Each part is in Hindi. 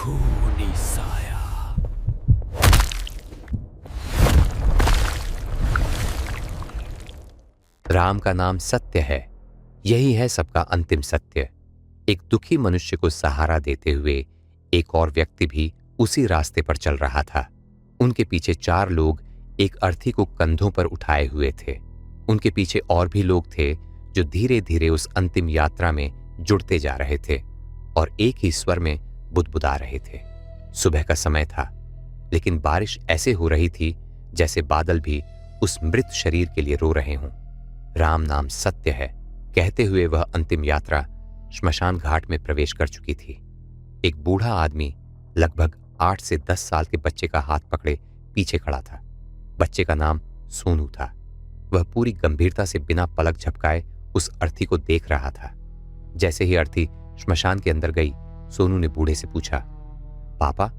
खूनी साया। राम का नाम सत्य है। यही है सबका अंतिम सत्य। एक दुखी मनुष्य को सहारा देते हुए एक और व्यक्ति भी उसी रास्ते पर चल रहा था। उनके पीछे 4 लोग एक अर्थी को कंधों पर उठाए हुए थे। उनके पीछे और भी लोग थे जो धीरे धीरे उस अंतिम यात्रा में जुड़ते जा रहे थे और एक ही स्वर में बुदबुदा रहे थे। सुबह का समय था, लेकिन बारिश ऐसे हो रही थी जैसे बादल भी उस मृत शरीर के लिए रो रहे हों। राम नाम सत्य है कहते हुए वह अंतिम यात्रा श्मशान घाट में प्रवेश कर चुकी थी। एक बूढ़ा आदमी लगभग 8 से 10 साल के बच्चे का हाथ पकड़े पीछे खड़ा था। बच्चे का नाम सोनू था। वह पूरी गंभीरता से बिना पलक झपकाए उस अर्थी को देख रहा था। जैसे ही अर्थी श्मशान के अंदर गई, सोनू ने बूढ़े से पूछा, पापा,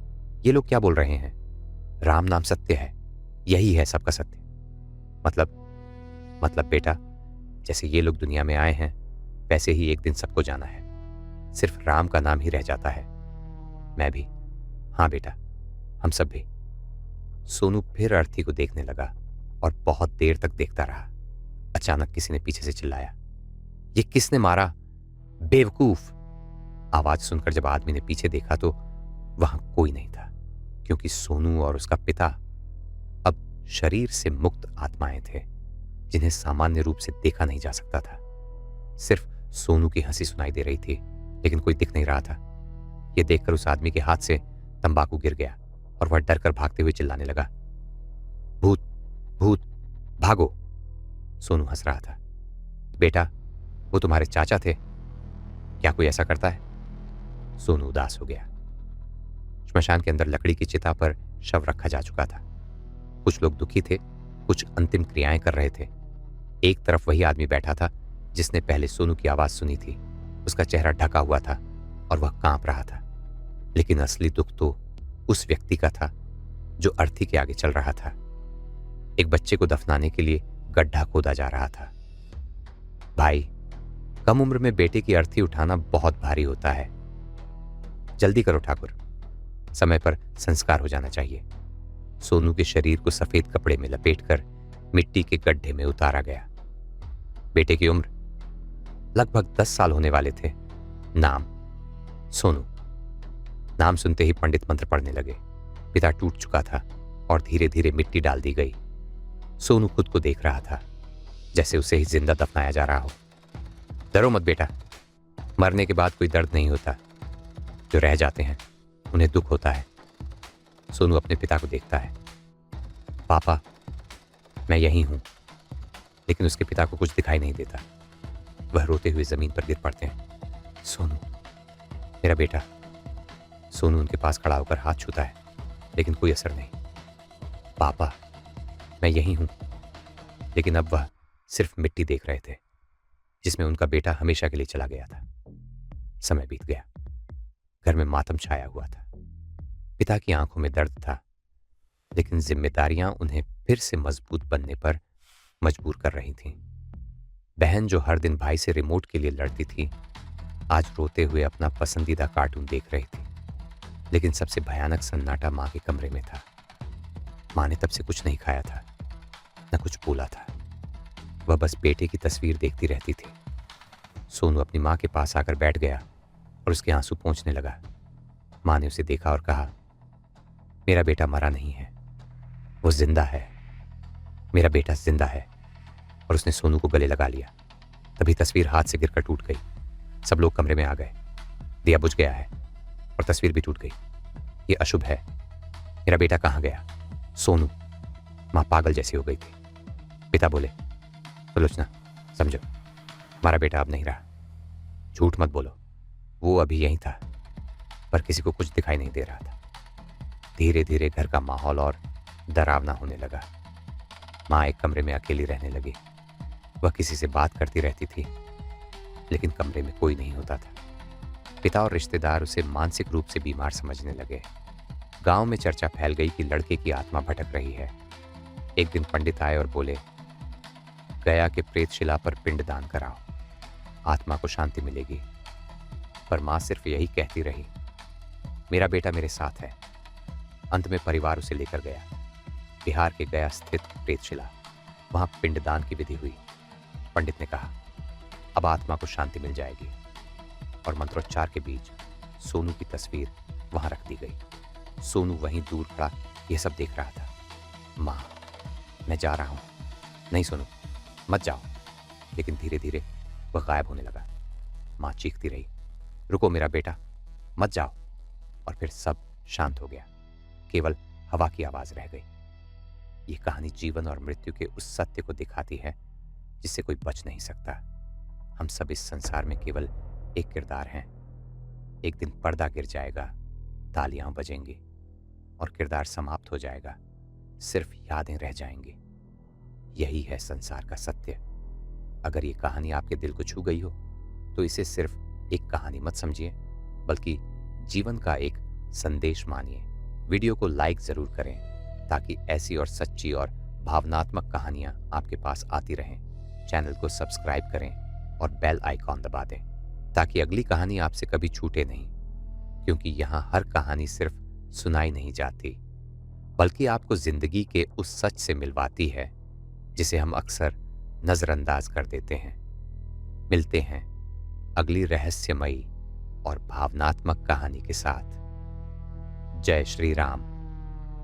ये लोग क्या बोल रहे हैं? राम नाम सत्य है, यही है सबका सत्य। मतलब बेटा, जैसे ये लोग दुनिया में आए हैं वैसे ही एक दिन सबको जाना है। सिर्फ राम का नाम ही रह जाता है। मैं भी। हाँ बेटा, हम सब भी। सोनू फिर अर्थी को देखने लगा और बहुत देर तक देखता रहा। अचानक किसी ने पीछे से चिल्लाया, ये किसने मारा? बेवकूफ! आवाज सुनकर जब आदमी ने पीछे देखा तो वहां कोई नहीं था, क्योंकि सोनू और उसका पिता अब शरीर से मुक्त आत्माएं थे जिन्हें सामान्य रूप से देखा नहीं जा सकता था। सिर्फ सोनू की हंसी सुनाई दे रही थी, लेकिन कोई दिख नहीं रहा था। यह देखकर उस आदमी के हाथ से तंबाकू गिर गया और वह डरकर भागते हुए चिल्लाने लगा, भूत, भूत, भागो! सोनू हंस रहा था। बेटा, वो तुम्हारे चाचा थे। क्या कोई ऐसा करता है? सोनू उदास हो गया। श्मशान के अंदर लकड़ी की चिता पर शव रखा जा चुका था। कुछ लोग दुखी थे, कुछ अंतिम क्रियाएं कर रहे थे। एक तरफ वही आदमी बैठा था जिसने पहले सोनू की आवाज सुनी थी। उसका चेहरा ढका हुआ था और वह कांप रहा था। लेकिन असली दुख तो उस व्यक्ति का था जो अर्थी के आगे चल रहा था। एक बच्चे को दफनाने के लिए गड्ढा खोदा जा रहा था। भाई, कम उम्र में बेटे की अर्थी उठाना बहुत भारी होता है। जल्दी करो ठाकुर, समय पर संस्कार हो जाना चाहिए। सोनू के शरीर को सफेद कपड़े में लपेटकर मिट्टी के गड्ढे में उतारा गया। बेटे की उम्र लगभग 10 साल होने वाले थे। नाम सोनू। नाम सुनते ही पंडित मंत्र पढ़ने लगे। पिता टूट चुका था और धीरे धीरे मिट्टी डाल दी गई। सोनू खुद को देख रहा था जैसे उसे ही जिंदा दफनाया जा रहा हो। डरो मत बेटा, मरने के बाद कोई दर्द नहीं होता। जो रह जाते हैं उन्हें दुख होता है। सोनू अपने पिता को देखता है। पापा, मैं यहीं हूं। लेकिन उसके पिता को कुछ दिखाई नहीं देता। वह रोते हुए जमीन पर गिर पड़ते हैं। सोनू, मेरा बेटा। सोनू उनके पास खड़ा होकर हाथ छूता है, लेकिन कोई असर नहीं। पापा, मैं यहीं हूं। लेकिन अब वह सिर्फ मिट्टी देख रहे थे जिसमें उनका बेटा हमेशा के लिए चला गया था। समय बीत गया। घर में मातम छाया हुआ था। पिता की आंखों में दर्द था, लेकिन जिम्मेदारियां उन्हें फिर से मजबूत बनने पर मजबूर कर रही थीं। बहन जो हर दिन भाई से रिमोट के लिए लड़ती थी, आज रोते हुए अपना पसंदीदा कार्टून देख रही थी। लेकिन सबसे भयानक सन्नाटा मां के कमरे में था। मां ने तब से कुछ नहीं खाया था, न कुछ बोला था। वह बस बेटे की तस्वीर देखती रहती थी। सोनू अपनी मां के पास आकर बैठ गया और उसके आंसू पोंछने लगा। मां ने उसे देखा और कहा, मेरा बेटा मरा नहीं है, वो जिंदा है। मेरा बेटा जिंदा है। और उसने सोनू को गले लगा लिया। तभी तस्वीर हाथ से गिरकर टूट गई। सब लोग कमरे में आ गए। दिया बुझ गया है और तस्वीर भी टूट गई। ये अशुभ है। मेरा बेटा कहाँ गया? सोनू। मां पागल जैसी हो गई थी। पिता बोले, सुलोचना, समझो, हमारा बेटा अब नहीं रहा। झूठ मत बोलो, वो अभी यहीं था, पर किसी को कुछ दिखाई नहीं दे रहा था। धीरे धीरे घर का माहौल और डरावना होने लगा। मां एक कमरे में अकेली रहने लगी। वह किसी से बात करती रहती थी, लेकिन कमरे में कोई नहीं होता था। पिता और रिश्तेदार उसे मानसिक रूप से बीमार समझने लगे। गांव में चर्चा फैल गई कि लड़के की आत्मा भटक रही है। एक दिन पंडित आए और बोले, गया के प्रेतशिला पर पिंड दान कराओ, आत्मा को शांति मिलेगी। पर मां सिर्फ यही कहती रही। मेरा बेटा मेरे साथ है। अंत में परिवार उसे लेकर गया बिहार के गया स्थित प्रेतशिला। वहां पिंडदान की विधि हुई। पंडित ने कहा, अब आत्मा को शांति मिल जाएगी, और मंत्रोच्चार के बीच सोनू की तस्वीर वहां रख दी गई। सोनू वहीं दूर खड़ा यह सब देख रहा था। मां, मैं जा रहा हूं। नहीं सोनू, मत जाओ। लेकिन धीरे धीरे वह गायब होने लगा। मां चीखती रही, रुको मेरा बेटा, मत जाओ। और फिर सब शांत हो गया। केवल हवा की आवाज रह गई। ये कहानी जीवन और मृत्यु के उस सत्य को दिखाती है जिससे कोई बच नहीं सकता। हम सब इस संसार में केवल एक किरदार हैं। एक दिन पर्दा गिर जाएगा, तालियां बजेंगी और किरदार समाप्त हो जाएगा। सिर्फ यादें रह जाएंगी। यही है संसार का सत्य। अगर ये कहानी आपके दिल को छू गई हो तो इसे सिर्फ एक कहानी मत समझिए, बल्कि जीवन का एक संदेश मानिए। वीडियो को लाइक जरूर करें ताकि ऐसी और सच्ची और भावनात्मक कहानियां आपके पास आती रहें। चैनल को सब्सक्राइब करें और बेल आइकॉन दबा दें ताकि अगली कहानी आपसे कभी छूटे नहीं, क्योंकि यहाँ हर कहानी सिर्फ सुनाई नहीं जाती, बल्कि आपको जिंदगी के उस सच से मिलवाती है जिसे हम अक्सर नजरअंदाज कर देते हैं। मिलते हैं अगली रहस्यमयी और भावनात्मक कहानी के साथ। जय श्री राम।